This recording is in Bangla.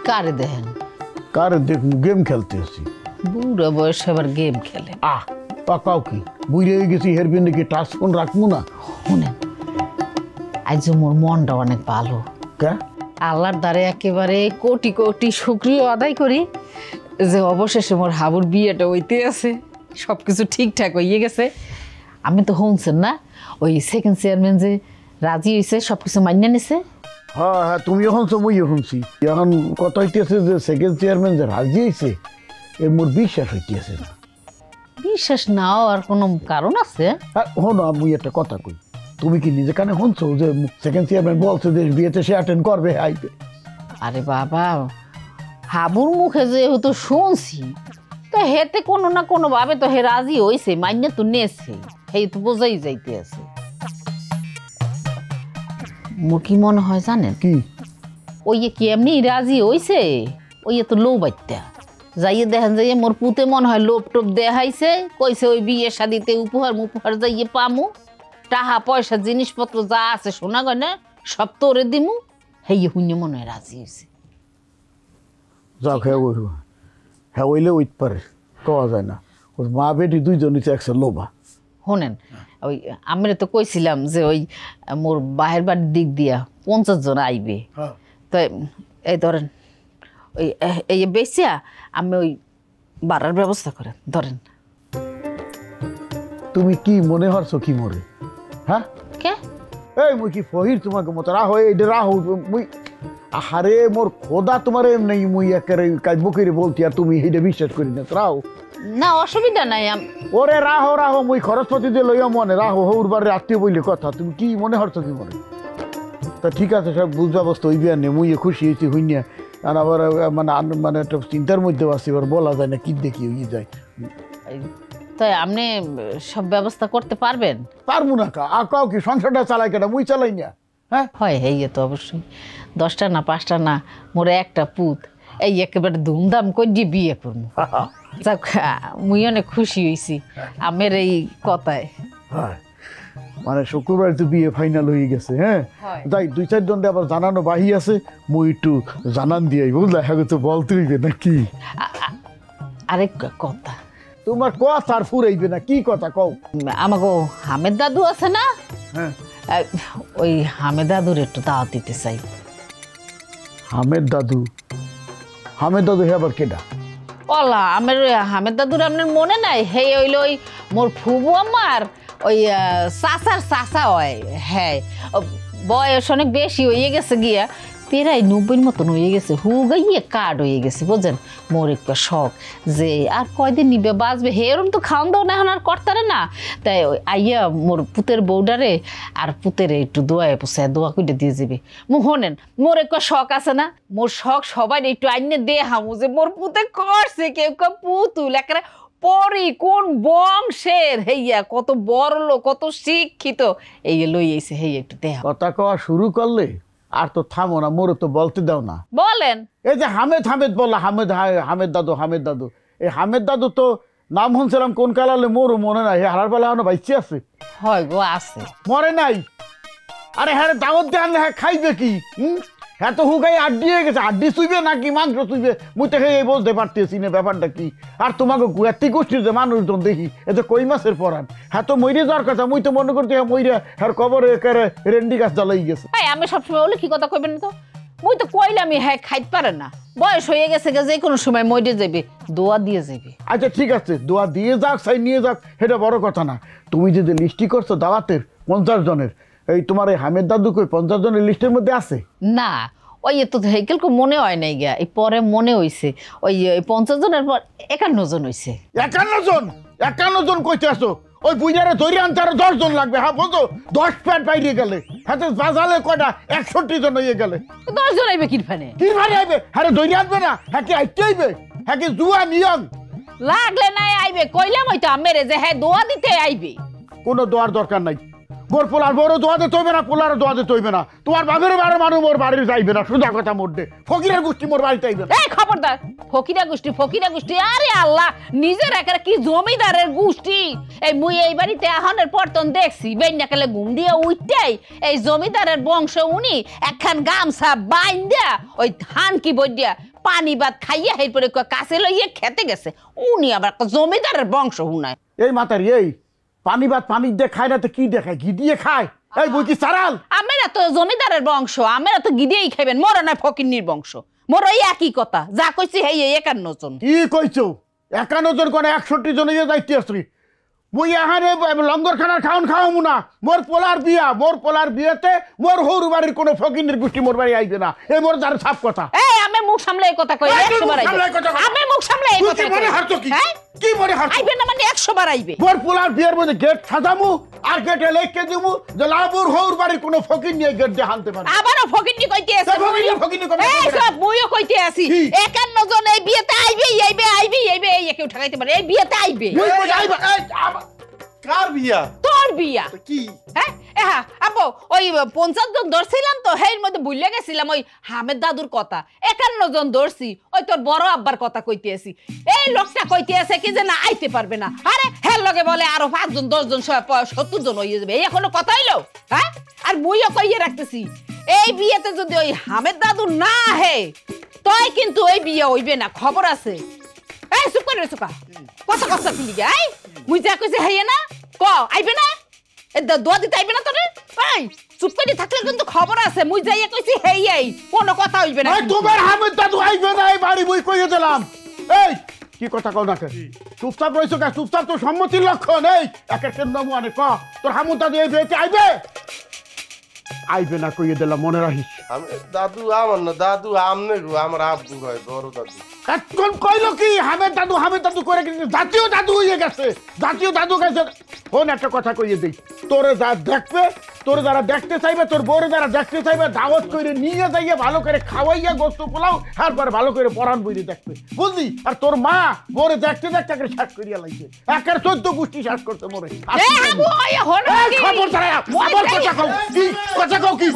কারে দেখেন? কারে দেখুন গেম খেলতে আসি। বুড়ো বয়সে আবার গেম খেলে? কাউ কি বুঝে গেছি হেরবেন নাকি টাচ ফোন রাখবো না। শুনেন, আজ মোর মনটা অনেক ভালো। আল্লাহর দ্বারে একেবারে কোটি কোটি শুকরিয়া আদায় করি যে অবশেষে মোর হাবুর বিয়েটা হইতে আছে, সবকিছু ঠিকঠাক হইয়ে গেছে। আমি তো শুনছেন না ওই সেকেন্ড চেয়ারম্যান যে রাজি হয়েছে, সবকিছু মান্য নিছে। হ্যাঁ হ্যাঁ, তুমিও শুনছো মুইও শুনছি। এখন কথা হইতেছে যে সেকেন্ড চেয়ারম্যান যে রাজি হয়েছে এর মোর বিশ্বাস হইতেছে না। বিশ্বাস না হওয়ার কোনো কারণ আছে? হ্যাঁ হনো, মুই একটা কথা কই, তুমি কি নিজে কানে শুনছো যে সেকেন্ড চেয়ারম্যান বলছে যে বিয়েতে সে অ্যাটেন্ড করবে আইবে? আরে বাবা, হাবুর মুখে যেহেতু শুনছি তো হেতে কোনো না কোনো ভাবে তো হে রাজি হইছে, মান্য তো নেছে, হে তো বোঝাই যাইতে আছে। মোর কি মনে হয় জানেন? কি? ওই কি এমনি রাজি হইছে, ওই তো লো বাচ্চা যাইয়ে দেখেন যাইয়ে মোর পুতে মনে হয় লোপ টোপ দেখাইছে, কইছে ওই বিয়ে শাদিতে উপহার মুপহার যাইয়ে পামু, টাকা পয়সা জিনিসপত্র যা আছে সোনা গয়না সব তোরে দিমু, হেই হুন্য মনে হয় রাজি হয়েছে। যাক, হ্যাঁ ওইলে ওইতে পারে, কওয়া যায় না। ওর মা বেটি দুইজনই তো একসাথে লোভা। শোনেন, ওই আমরা তো কইছিলাম যে ওই মোর বাহের বাড়ির দিক দিয়া 50 জন আইবে, তো এই ধরেন ওই এই বেশিয়া আমি ওই বাড়ার ব্যবস্থা করেন ধরেন। তুমি কি মনে হরছো কি মরে? হ্যাঁ কে এই মুই কি ফহির তোমাকে মতো রাহো এইটা রাহো মুই? আহারে মোর খোদা তোমার এমনি মুই একেবারে কাজবো করে বলতি আর তুমি এইটা বিশ্বাস করি না। রাহো না, অসুবিধা নাই। ওরে রাহো রাহো, মুই খরচপতি দিয়ে লইয়া মনে রাহো, হৌর বারে আত্মীয় বইলে কথা। তুমি কি মনে হরছো কি মনে? তা ঠিক আছে, সব বুঝ ব্যবস্থা হইবি আর নে, মুইয়ে খুশি হয়েছি হইনিয়া। আর আবার মানে মানে একটা চিন্তার মধ্যে আসছি, এবার বলা যায় না কি দেখি হয়ে যায়। তাই আপনি সব ব্যবস্থা করতে পারবেন? পারবো না কা কাউ কি সংসারটা চালাই কেনা, মুই চালাই না। হ্যাঁ হয়, এই তো অবশ্যই 10টা না 5টা না মোরে একটা পুত, এই একেবারে ধুমধাম করে বিয়ে করবো। যাক, মুই অনেক খুশি হয়েছি আমের এই কথায়। হ্যাঁ মানে শুক্রবার তো বিয়ে ফাইনাল হয়ে গেছে। হ্যাঁ তাই 2-4 জনটা আবার জানানো বাহি আছে, মুই একটু জানান দিয়ে বুঝলা। হ্যাঁ তো বলতে হইবে না কি? আরেক কথা তোমার কথা আর ফুরাইবে না, কি কথা কও? আমাকে হামেদ দাদু আছে না, হ্যাঁ ওই হামেদ দাদুর একটু দাওয়াত দিতে চাই। হামেদ দাদু? হামেদ দাদু হে আবার কেডা? ওলা আমের হামেদ দাদুর আপনার মনে নাই? হে হইল ওই মোর ফুবু আমার ওই চাচার চাচা হয়। হ্যাঁ বয়স অনেক বেশি হয়ে গেছে গিয়া, প্রায় 90-র মতন হয়ে গেছে, হু গাইয়ে কার্ড হয়ে গেছে বুঝছেন। মোর একটা শখ যে আর কয়দিন নিবে বাঁচবে, হে এরম তো খাওয়ান দাও না এখন আর করতারে না। তাই আইয়া মোর পুতের বউডারে আর পুতেরে একটু দোয়ায় পোষায় দোয়া করে দিয়ে যাবে। শোনেন, মোর একটা শখ আছে না, মোর শখ সবাই একটু আইনে দে হামু যে মোর পুতে করছে, কেউ কেউ পুতুল একেবারে পরি কোন বংশের, হেইয়া কত বড় লোক কত শিক্ষিত, এই লই আইছে, হেই একটু দেহ। কথা কওয়া শুরু করলে আর তো থামো না, মোরে তো বলতে দাও না। বলেন। এই যে হামেদ হামেদ বললা, হামেদ হামেদ দাদু হামেদ দাদু, এই হামেদ দাদু তো নাম শুনছিলাম কোন কালালে, মোরও মনে নাই। হারার বেলা এখনো বাইচে আছে? হয় গো, আছে। মরে নাই? আরে হ্যাঁ দাওয়াত দিয়ে আনলে হ্যাঁ খাইবে কি? হ্যাঁ তো হুকাই আড্ডি হয়ে গেছে, আড্ডি চুইবে নাকি মাংস চুইবে মুই তো খেয়ে বলতে পারতেছি না ব্যাপারটা কি। আর তোমাকে গুয়াতি গোষ্ঠীর যে মানুষজন দেখি এ যে কই মাসের পরান, হ্যাঁ তো মইরে যাওয়ার কথা, মুই তো মনে করতে হ্যাঁ মইরা হ্যাঁ কবরে একেবারে রেন্ডি গাছ জ্বালাই গেছে। আমি সবসময় বলি কি কথা কইবেন তো, মুই তো কইলামই হ্যাঁ খাইতে পারে না, বয়স হয়ে গেছে যে কোনো সময় মরে যাবে, দোয়া দিয়ে যাবে। আচ্ছা ঠিক আছে, দোয়া দিয়ে যাক চাই নিয়ে যাক, সেটা বড় কথা না। তুমি যে লিস্টি করছো দাওয়াতের 50 জনের, এই তোমার এই হামেদ দাদু কই 50 জনের লিস্টের মধ্যে আছে? না, ওই তো হেকেল মনে হয় নাই গিয়া, এই পরে মনে হইছে ওই 50 জনের পর 51 জন হইছে। 51 জন? 51 জন কইতে আসো? ওই বুঝারে ধরে আনতে আরো 10 জন লাগবে। হ্যাঁ বুঝো 10 প্যাট বাইরে গেলে হাতে বাজালে কয়টা 61 জন হয়ে গেলে 10 জন আইবে কিরফানে? কিরফানে আইবে? হ্যাঁ ধরে আনবে না? হ্যাঁ কি আইতে আইবে? হ্যাঁ কি জুয়া নিয়ম লাগলে নাই আইবে, কইলাম ওই তো আমেরে যে হ্যাঁ দোয়া দিতে আইবে। কোনো দোয়ার দরকার নাই, মোর পোলার বড় দোয়াতে তৈবে না, পোলারও দোয়াতে তৈবে না, তোমার বাপের বাড়ির মানুষ মোর বাড়ির যাইবে না, সোজা কথা মোটে ফকিরের গোষ্ঠী মোর বাড়িতে আইবে না। এই খবরদার, ফকিরা গোষ্ঠী, আরে আল্লাহ, নিজের একেবারে কি জমিদারের গোষ্ঠী। এই মুই এই বাড়িতে আহনের পরতন দেখছি বেন্যাকালে ঘুম দিয়ে উঠতেই এই জমিদারের বংশ উনি একখান গামছা বাইন্দা ওই ধান কি বইয়া পানি ভাত খাইয়া এরপরে কাছে লইয়ে খেতে গেছে, উনি আবার জমিদারের বংশ হুনায়। এই মাতারি এই পানি ভাত পানি দিয়ে খায় না তো কি দেখায়, ঘি দিয়ে খায়? এই বই কি সারাল? আমরা তো জমিদারের বংশ, আমরা তো গিদিয়েই খাইবেন, মোর না ফকিন্নির বংশ। মোর ওই একই কথা, যা কইছি হেই 51 জন। কি কইছো 51 জন কোন 61 জন ইয়ে যাইতে আসছি? মুই এখানে লঙ্গর খানার খাওন খাওয়ামু না, মোর পোলার বিয়াতে মোর হৌর বাড়ির কোনো ফকিনের গোষ্ঠী মোর বাড়ি আইবে না, এই মোর তার সাপ কথা। এই আমি মুখ সামলে এই কথা কই, 100 বার আইবে। আমি মুখ সামলে এই কথা মনে হারতো কি? কি মনে হারতো? আইবে না মানে 100 বার আইবে। মোর পোলার বিয়ের মধ্যে গেট সাজামু আর গেটে লেখকে দিমু যে লাবুর হৌর বাড়ির কোনো ফকির নিয়ে গেট দিয়ে হানতে পারে। আবারও ফকিন্নি কইতে আছে। ফকিনি কবে? এই সব মুইও কইতে আছি, 51 জন এই বিয়েতে আইবে এই কেউ ঠকাইতে পারে, এই বিয়েতে আইবে। মুই কই আইবা? কার বিয়া? তোর বিয়া। কি হ্যাঁ আব্বু, ওই 50 জন ধরছিলাম তো, হের মধ্যে ভুলে গেছিলাম ওই হামেদ দাদুর কথা। 51 জন ধরছি, ওই তোর বড় আব্বার কথা কইতে আছি। এই লোকটা কইতে আছে কি যে না আইতে পারবে না, আরে হের লগে বলে আরো 5 জন 10 জন 70 জন হয়ে যাবে, এই এখনো কথা হইলো? হ্যাঁ, আর মুইও কইয়ে রাখতেছি এই বিয়েতে যদি ওই হামেদ দাদু না হে তই কিন্তু ওই বিয়ে হইবে না, খবর আছে। এই চুপ করে চুকা কথা কথা ফিলি গে, এই মুই যা কইছে হেয়ে না ক আইবে না, এ দোয়া দিতে আইবে না তোরে। এই চুপ করে থাকলে কিন্তু খবর আছে, মুই যাইয়া কইছি হেই এই কোনো কথা হইবে না। এই তোমার হামেদ দাদু আইবে না এই বাড়ি, মুই কইয়ে দিলাম। এই কি কথা কও না কে? চুপচাপ রইছো কে? চুপচাপ তো সম্মতির লক্ষণ। এই এক এক নাম মানে ক তোর হামুদ দাদু এই বিয়েতে আইবে না কইয়ে দিলাম, মনে রাখিস। আমি দাদু আমার না, দাদু আমনে গো, আমার আব্বু হয় বড় দাদু। এখন কইলো কি হামেদ দাদু করে কিন্তু জাতীয় দাদু হয়ে গেছে, জাতীয় দাদু গেছে। ফোন একটা কথা কইয়ে দেই, তোরে যা দেখবে, তোরে যারা দেখতে চাইবে, তোর বউরে যারা দেখতে চাইবে, দাওয়াত করে নিয়ে যাইয়ে ভালো করে খাওয়াইয়া গোস্ত পোলাও তারপর ভালো করে পরাণ বইরে দেখবে, বুঝলি? আর তোর মা বউরে দেখতে দেখতে একের শেষ করিয়া লাগছে, একের 14 গোষ্ঠী শেষ করতে মরে। এ হাবু ওই হলো কি খবর দাঁড়ায় আমার কথা কও কি?